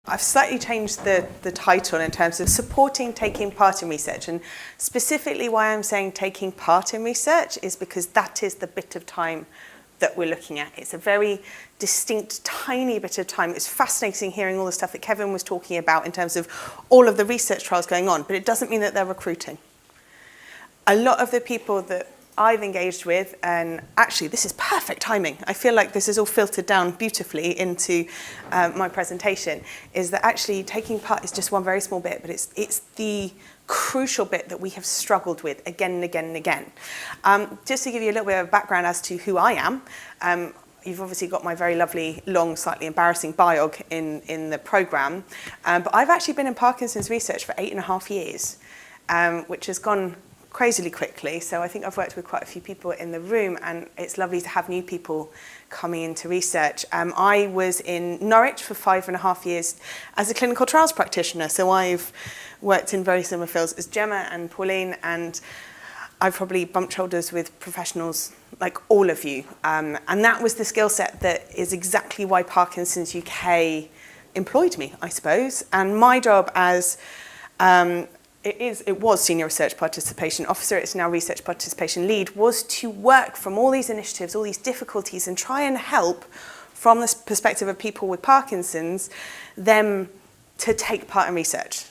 I've slightly changed the title in terms of supporting taking part in research, and specifically why I'm saying taking part in research is because that is the bit of time that we're looking at. It's a very distinct, tiny bit of time. It's fascinating hearing all the stuff that Kevin was talking about in terms of all of the research trials going on, but it doesn't mean that they're recruiting. A lot of the people that I've engaged with, and actually this is perfect timing, I feel like this is all filtered down beautifully into my presentation, is that actually taking part is just one very small bit, but it's the crucial bit that we have struggled with again and again and again. Just to give you a little bit of background as to who I am, you've obviously got my very lovely, long, slightly embarrassing biog in the programme, but I've actually been in Parkinson's research for 8.5 years, which has gone crazily quickly. So I think I've worked with quite a few people in the room, and it's lovely to have new people coming into research. I was in Norwich for 5.5 years as a clinical trials practitioner, so I've worked in very similar fields as Gemma and Pauline, and I've probably bumped shoulders with professionals like all of you. And that was the skill set that is exactly why Parkinson's UK employed me, I suppose. And my job as it was Senior Research Participation Officer, it's now Research Participation Lead, was to work from all these initiatives, all these difficulties, and try and help from the perspective of people with Parkinson's, them to take part in research.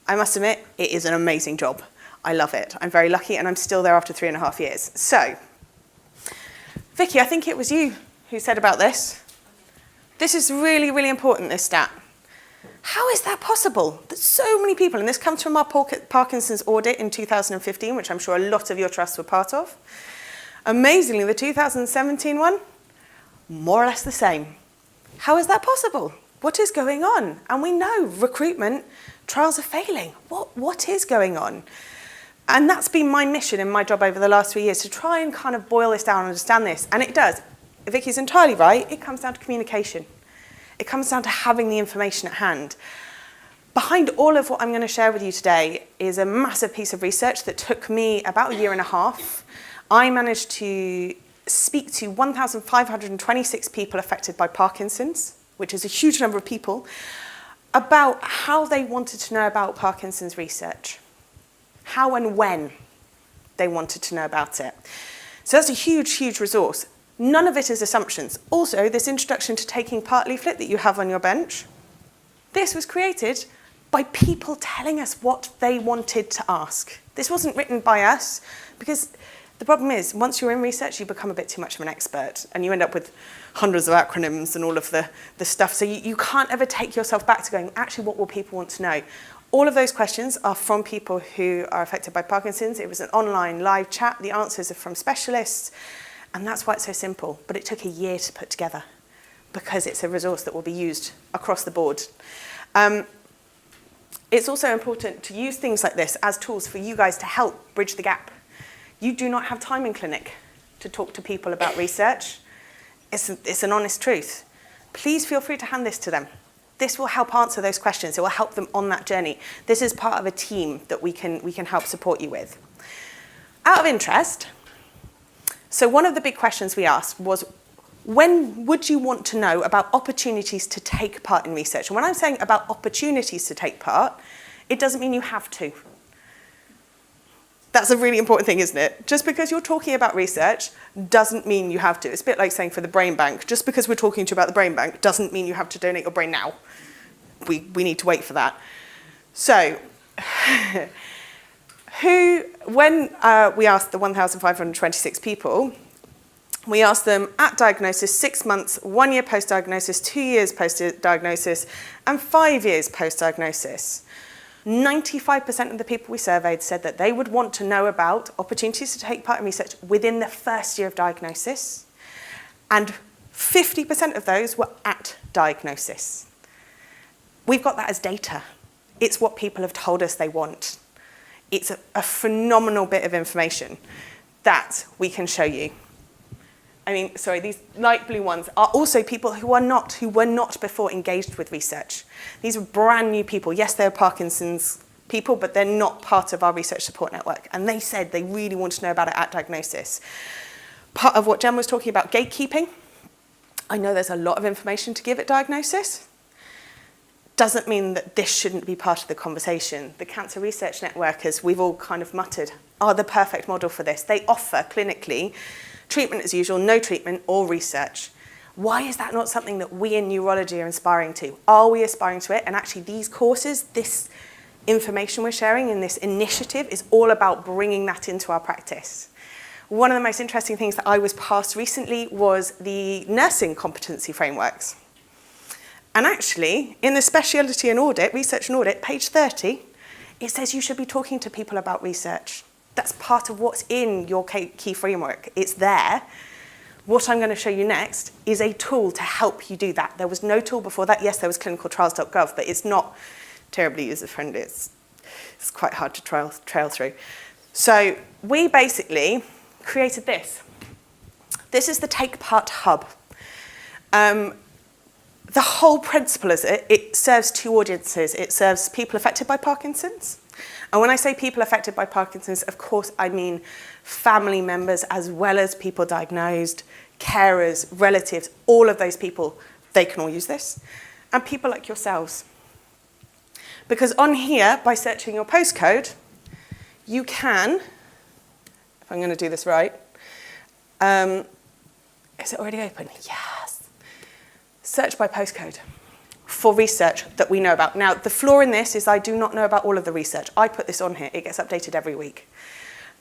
I must admit, it is an amazing job. I love it. I'm very lucky, and I'm still there after 3.5 years. So, Vicky, I think it was you who said about this. This is really, really important, this stat. How is that possible that so many people, and this comes from our Parkinson's audit in 2015, which I'm sure a lot of your trusts were part of. Amazingly, the 2017 one, more or less the same. How is that possible? What is going on? And we know recruitment trials are failing. What is going on? And that's been my mission in my job over the last 3 years, to try and kind of boil this down and understand this. And it does. Vicky's entirely right. It comes down to communication. It comes down to having the information at hand. Behind all of what I'm going to share with you today is a massive piece of research that took me about 1.5 years. I managed to speak to 1,526 people affected by Parkinson's, which is a huge number of people, about how they wanted to know about Parkinson's research, how and when they wanted to know about it. So that's a huge, huge resource. None of it is assumptions. Also, this introduction to taking part leaflet that you have on your bench, this was created by people telling us what they wanted to ask. This wasn't written by us, because the problem is, once you're in research, you become a bit too much of an expert, and you end up with hundreds of acronyms and all of the stuff. So you can't ever take yourself back to going, actually, what will people want to know? All of those questions are from people who are affected by Parkinson's. It was an online live chat. The answers are from specialists. And that's why it's so simple. But it took 1 year to put together, because it's a resource that will be used across the board. It's also important to use things like this as tools for you guys to help bridge the gap. You do not have time in clinic to talk to people about research. It's an honest truth. Please feel free to hand this to them. This will help answer those questions. It will help them on that journey. This is part of a team that we can help support you with. Out of interest, so one of the big questions we asked was, when would you want to know about opportunities to take part in research? And when I'm saying about opportunities to take part, it doesn't mean you have to. That's a really important thing, isn't it? Just because you're talking about research doesn't mean you have to. It's a bit like saying for the brain bank, just because we're talking to you about the brain bank doesn't mean you have to donate your brain now. We need to wait for that. So, when we asked the 1,526 people, we asked them at diagnosis, 6 months, 1 year post-diagnosis, 2 years post-diagnosis, and 5 years post-diagnosis. 95% of the people we surveyed said that they would want to know about opportunities to take part in research within the first year of diagnosis, and 50% of those were at diagnosis. We've got that as data. It's what people have told us they want. It's a phenomenal bit of information that we can show you. I mean, sorry, these light blue ones are also people who were not before engaged with research. These are brand new people. Yes, they're Parkinson's people, but they're not part of our research support network. And they said they really want to know about it at diagnosis. Part of what Jen was talking about, gatekeeping. I know there's a lot of information to give at diagnosis. doesn't mean that this shouldn't be part of the conversation. The Cancer Research Network, as we've all kind of muttered, are the perfect model for this. They offer clinically treatment as usual, no treatment, or research. Why is that not something that we in neurology are aspiring to? Are we aspiring to it? And actually these courses, this information we're sharing in this initiative is all about bringing that into our practice. One of the most interesting things that I was passed recently was the nursing competency frameworks. And actually, in the specialty and audit, research and audit, page 30, it says you should be talking to people about research. That's part of what's in your key framework. It's there. What I'm going to show you next is a tool to help you do that. There was no tool before that. Yes, there was clinicaltrials.gov, but it's not terribly user-friendly. It's quite hard to trail through. So we basically created this. This is the Take Part Hub. The whole principle is it serves two audiences. It serves people affected by Parkinson's. And when I say people affected by Parkinson's, of course, I mean family members as well as people diagnosed, carers, relatives, all of those people, they can all use this. And people like yourselves. Because on here, by searching your postcode, you can, if I'm going to do this right, is it already open? Yes. Search by postcode for research that we know about. Now, the flaw in this is I do not know about all of the research. I put this on here. It gets updated every week.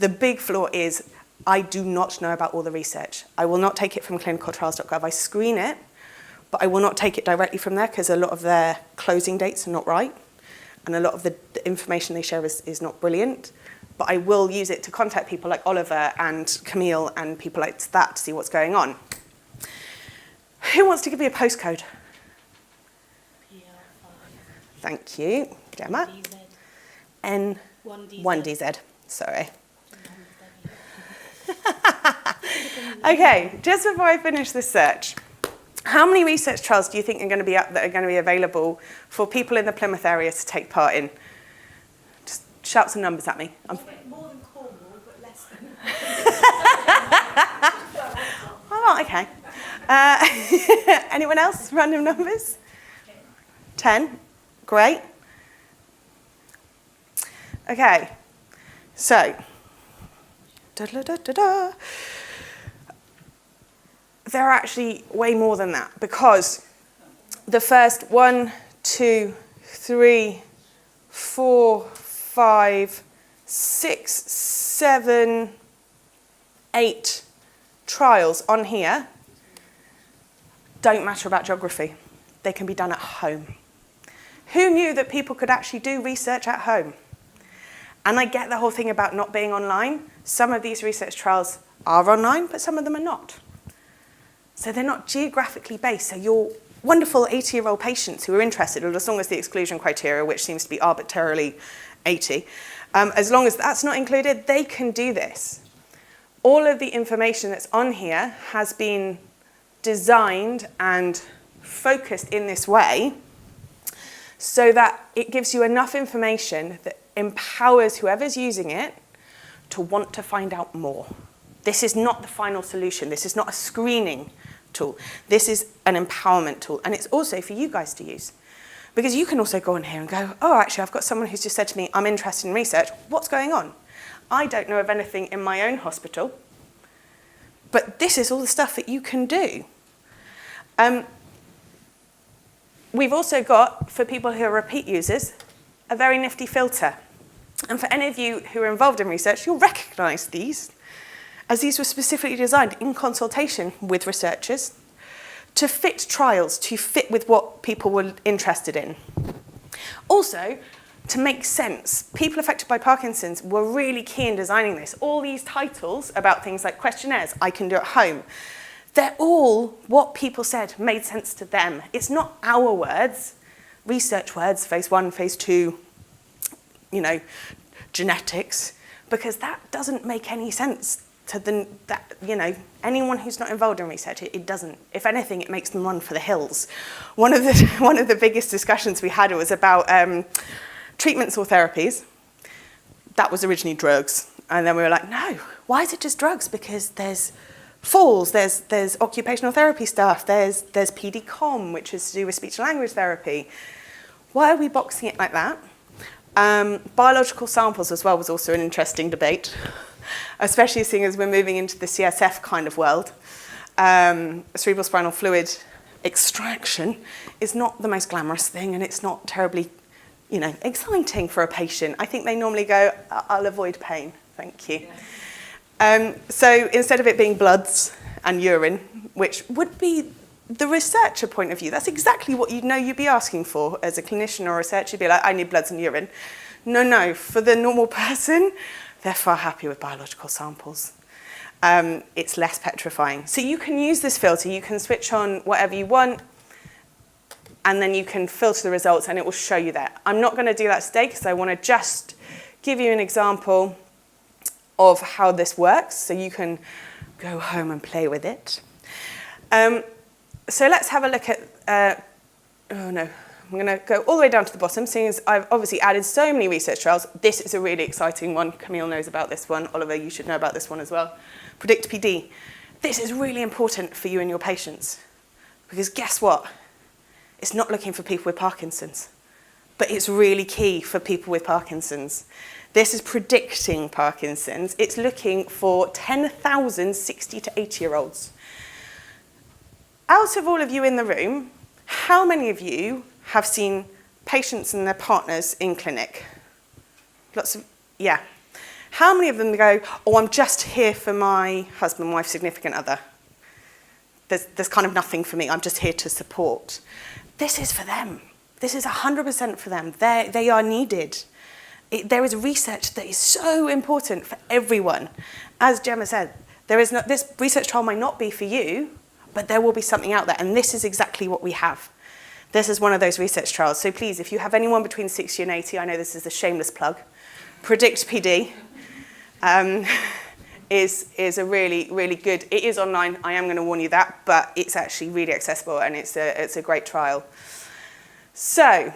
The big flaw is I do not know about all the research. I will not take it from clinicaltrials.gov. I screen it, but I will not take it directly from there because a lot of their closing dates are not right, and a lot of the information they share is not brilliant. But I will use it to contact people like Oliver and Camille and people like that to see what's going on. Who wants to give me a postcode? Thank you, Gemma. N1DZ. Sorry. Okay, just before I finish this search, how many research trials do you think are going to be up that are going to be available for people in the Plymouth area to take part in? Just shout some numbers at me. More than Cornwall, but less than. Oh, okay. Anyone else? Random numbers? 10. Great. Okay. So, there are actually way more than that because the first 1, 2, 3, 4, 5, 6, 7, 8 trials on here don't matter about geography. They can be done at home. Who knew that people could actually do research at home? And I get the whole thing about not being online. Some of these research trials are online, but some of them are not. So they're not geographically based. So your wonderful 80-year-old patients who are interested, as long as the exclusion criteria, which seems to be arbitrarily 80, as long as that's not included, they can do this. All of the information that's on here has been designed and focused in this way so that it gives you enough information that empowers whoever's using it to want to find out more. This is not the final solution. This is not a screening tool. This is an empowerment tool. And it's also for you guys to use. Because you can also go on here and go, oh, actually, I've got someone who's just said to me, I'm interested in research. What's going on? I don't know of anything in my own hospital, but this is all the stuff that you can do. We've also got, for people who are repeat users, a very nifty filter. And for any of you who are involved in research, you'll recognize these, as these were specifically designed in consultation with researchers to fit trials, to fit with what people were interested in. Also, to make sense, people affected by Parkinson's were really key in designing this. All these titles about things like questionnaires, I can do at home, they're all what people said made sense to them. It's not our words, research words, phase 1, phase 2, genetics, because that doesn't make any sense to anyone who's not involved in research. It doesn't. If anything, it makes them run for the hills. One of the biggest discussions we had was about treatments or therapies. That was originally drugs, and then we were like, no, why is it just drugs? Because there's falls, there's occupational therapy stuff, there's PD-COM, which is to do with speech and language therapy. Why are we boxing it like that? Biological samples as well was also an interesting debate, especially seeing as we're moving into the CSF kind of world. Cerebral spinal fluid extraction is not the most glamorous thing, and it's not terribly, exciting for a patient. I think they normally go, I'll avoid pain, thank you. So instead of it being bloods and urine, which would be the researcher point of view, that's exactly what you'd be asking for as a clinician or a researcher. You'd be like, I need bloods and urine. No, for the normal person, they're far happier with biological samples. It's less petrifying. So you can use this filter, you can switch on whatever you want, and then you can filter the results and it will show you that. I'm not going to do that today because I want to just give you an example of how this works so you can go home and play with it. So let's have a look at, I'm going to go all the way down to the bottom, seeing as I've obviously added so many research trials. This is a really exciting one. Camille knows about this one. Oliver, you should know about this one as well. Predict PD. This is really important for you and your patients because guess what? It's not looking for people with Parkinson's, but it's really key for people with Parkinson's. This is predicting Parkinson's. It's looking for 10,000 60 to 80-year-olds. Out of all of you in the room, how many of you have seen patients and their partners in clinic? Lots of, yeah. How many of them go, oh, I'm just here for my husband, wife, significant other. There's kind of nothing for me. I'm just here to support. This is for them. This is 100% for them. They are needed. There is research that is so important for everyone. As Gemma said, this research trial might not be for you, but there will be something out there, and this is exactly what we have. This is one of those research trials. So please, if you have anyone between 60 and 80, I know this is a shameless plug, Predict PD is a really, really good, it is online, I am going to warn you that, but it's actually really accessible and it's a great trial. So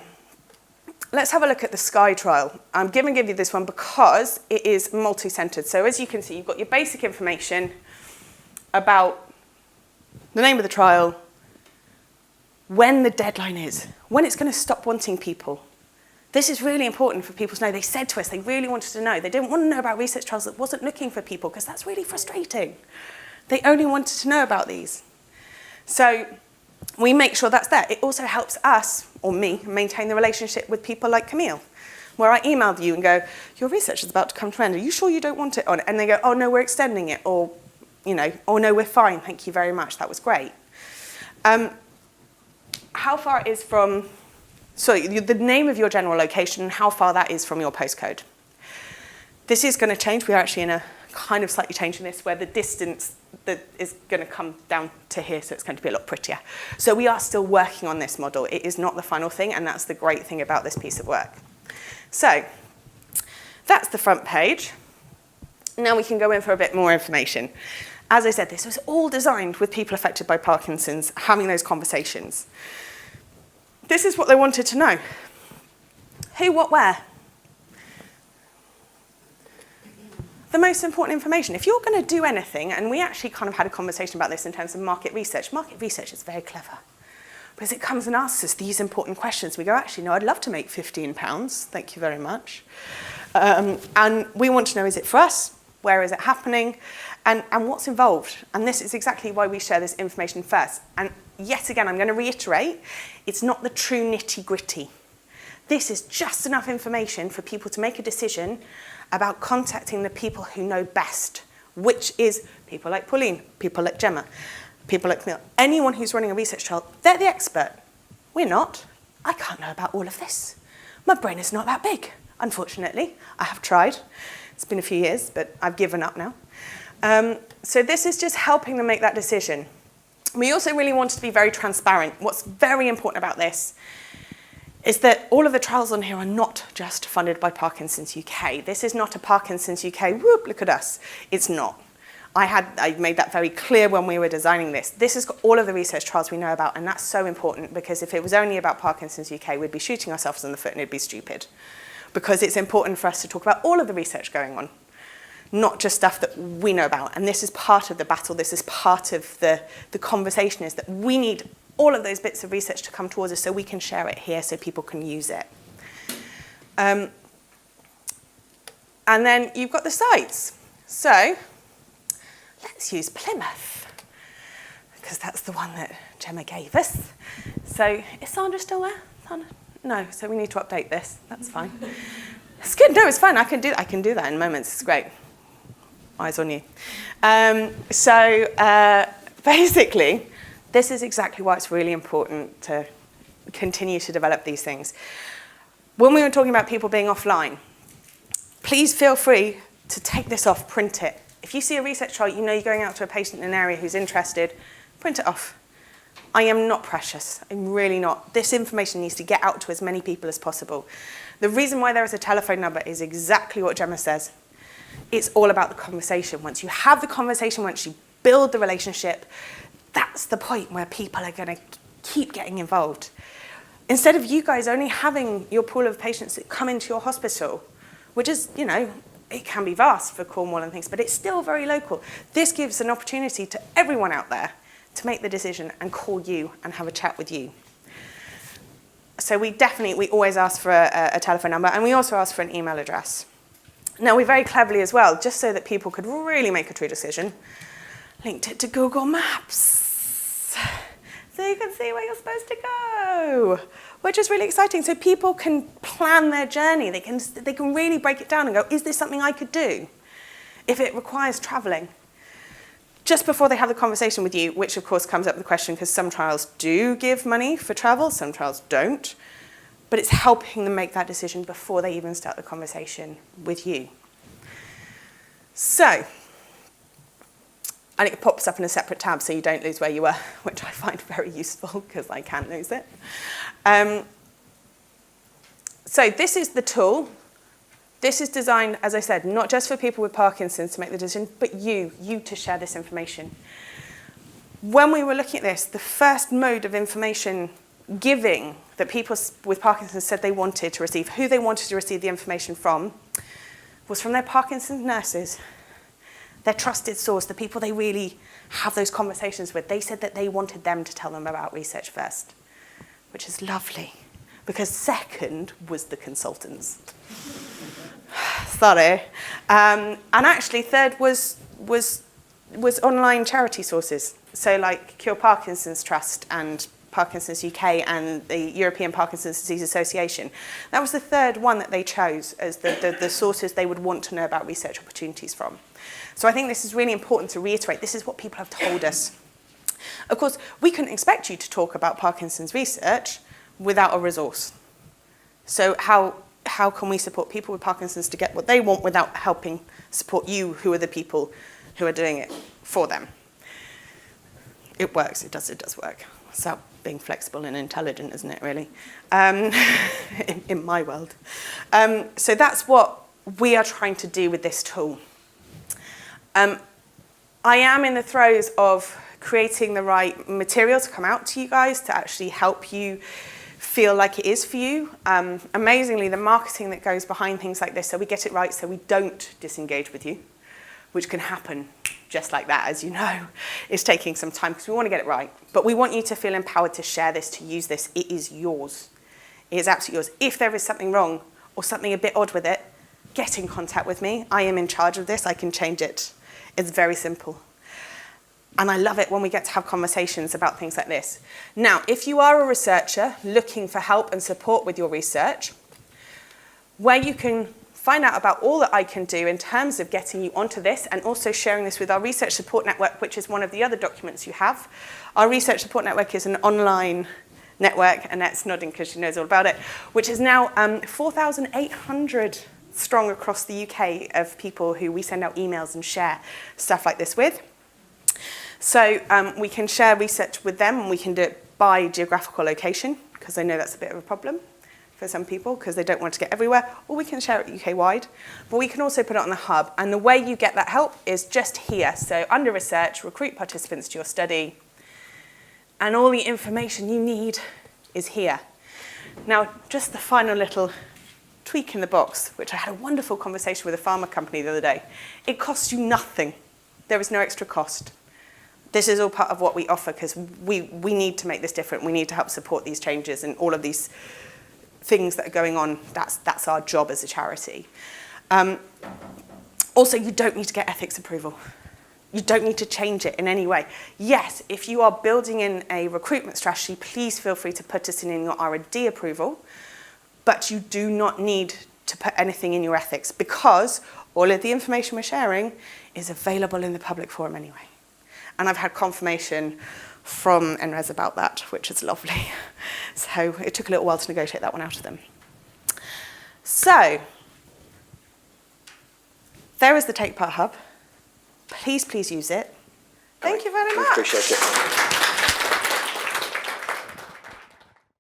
let's have a look at the SKY trial. I'm going to give you this one because it is multi-centered. So as you can see, you've got your basic information about the name of the trial, when the deadline is, when it's going to stop wanting people. This is really important for people to know. They said to us they really wanted to know. They didn't want to know about research trials that wasn't looking for people because that's really frustrating. They only wanted to know about these. So we make sure that's there. It also helps us, or me, maintain the relationship with people like Camille, where I emailed you and go, your research is about to come to an end. Are you sure you don't want it on? And they go, oh no, we're extending it. Or, oh no, we're fine. Thank you very much. That was great. How far it is from, the name of your general location and how far that is from your postcode. This is going to change. We're actually in a kind of slightly changing this where the distance that is going to come down to here, so it's going to be a lot prettier. So we are still working on this model. It is not the final thing, and that's the great thing about this piece of work. So that's the front page. Now we can go in for a bit more information. As I said, this was all designed with people affected by Parkinson's having those conversations. This is what they wanted to know. Who, what, where? The most important information. If you're going to do anything, and we actually kind of had a conversation about this in terms of market research is very clever. Because it comes and asks us these important questions. We go, actually, no, I'd love to make £15. Thank you very much. And we want to know, is it for us? Where is it happening? And what's involved? And this is exactly why we share this information first. And yet again, I'm going to reiterate, it's not the true nitty-gritty. This is just enough information for people to make a decision about contacting the people who know best, which is people like Pauline, people like Gemma, people like Camille. Anyone who's running a research trial, they're the expert. We're not. I can't know about all of this. My brain is not that big, unfortunately. I have tried. It's been a few years, but I've given up now. So this is just helping them make that decision. We also really wanted to be very transparent. What's very important about this is that all of the trials on here are not just funded by Parkinson's UK. This is not a Parkinson's UK, whoop, look at us. It's not. I made that very clear when we were designing this. This has got all of the research trials we know about, and that's so important because if it was only about Parkinson's UK, we'd be shooting ourselves in the foot and it'd be stupid. Because it's important for us to talk about all of the research going on, not just stuff that we know about. And this is part of the battle. This is part of the conversation, is that we need all of those bits of research to come towards us so we can share it here so people can use it. And then you've got the sites. So let's use Plymouth, because that's the one that Gemma gave us. So is Sandra still there? Sandra? No, so we need to update this. That's fine. It's good. No, it's fine. I can do that in moments. It's great. Eyes on you. Basically, this is exactly why it's really important to continue to develop these things. When we were talking about people being offline, please feel free to take this off, print it. If you see a research trial, you know you're going out to a patient in an area who's interested, print it off. I am not precious. I'm really not. This information needs to get out to as many people as possible. The reason why there is a telephone number is exactly what Gemma says. It's all about the conversation. Once you have the conversation, once you build the relationship, that's the point where people are going to keep getting involved. Instead of you guys only having your pool of patients that come into your hospital, which is, you know, it can be vast for Cornwall and things, but it's still very local. This gives an opportunity to everyone out there to make the decision and call you and have a chat with you. So we always ask for a telephone number, and we also ask for an email address. Now, we very cleverly as well, just so that people could really make a true decision, linked it to Google Maps. So you can see where you're supposed to go, which is really exciting. So people can plan their journey. They can really break it down and go, is this something I could do if it requires traveling? Just before they have the conversation with you, which of course comes up with the question, because some trials do give money for travel, some trials don't, but it's helping them make that decision before they even start the conversation with you. So, and it pops up in a separate tab so you don't lose where you were, which I find very useful because I can lose it. So this is the tool. This is designed, as I said, not just for people with Parkinson's to make the decision, but you to share this information. When we were looking at this, the first mode of information giving that people with Parkinson's said they wanted to receive, who they wanted to receive the information from, was from their Parkinson's nurses, their trusted source, the people they really have those conversations with. They said that they wanted them to tell them about research first, which is lovely, because second was the consultants. Sorry. And actually third was online charity sources. So like Cure Parkinson's Trust and Parkinson's UK and the European Parkinson's Disease Association. That was the third one that they chose as the sources they would want to know about research opportunities from. So I think this is really important to reiterate. This is what people have told us. Of course, we couldn't expect you to talk about Parkinson's research without a resource. So how can we support people with Parkinson's to get what they want without helping support you, who are the people who are doing it for them? It works, it does work. It's about being flexible and intelligent, isn't it, really? In my world. So that's what we are trying to do with this tool. I am in the throes of creating the right material to come out to you guys to actually help you feel like it is for you. Amazingly, the marketing that goes behind things like this, so we get it right, so we don't disengage with you, which can happen just like that, as you know, is taking some time because we want to get it right. But we want you to feel empowered to share this, to use this. It is yours. It is absolutely yours. If there is something wrong or something a bit odd with it, get in contact with me. I am in charge of this. I can change it. It's very simple. And I love it when we get to have conversations about things like this. Now, if you are a researcher looking for help and support with your research, where you can find out about all that I can do in terms of getting you onto this and also sharing this with our Research Support Network, which is one of the other documents you have. Our Research Support Network is an online network, Annette's nodding because she knows all about it, which is now 4,800 strong across the UK of people who we send out emails and share stuff like this with. So we can share research with them, and we can do it by geographical location, because I know that's a bit of a problem for some people, because they don't want to get everywhere, or we can share it UK-wide. But we can also put it on the hub, and the way you get that help is just here. So under research, recruit participants to your study, and all the information you need is here. Now, just the final little tweak in the box, which I had a wonderful conversation with a pharma company the other day. It costs you nothing. There is no extra cost. this is all part of what we offer because we need to make this different. We need to help support these changes and all of these things that are going on. That's our job as a charity. Also, you don't need to get ethics approval. You don't need to change it in any way. Yes, if you are building in a recruitment strategy, please feel free to put us in your R&D approval, but you do not need to put anything in your ethics because all of the information we're sharing is available in the public forum anyway. And I've had confirmation from NRES about that, which is lovely. So it took a little while to negotiate that one out of them. So there is the Take Part Hub. Please use it. Thank you very much. Appreciate it.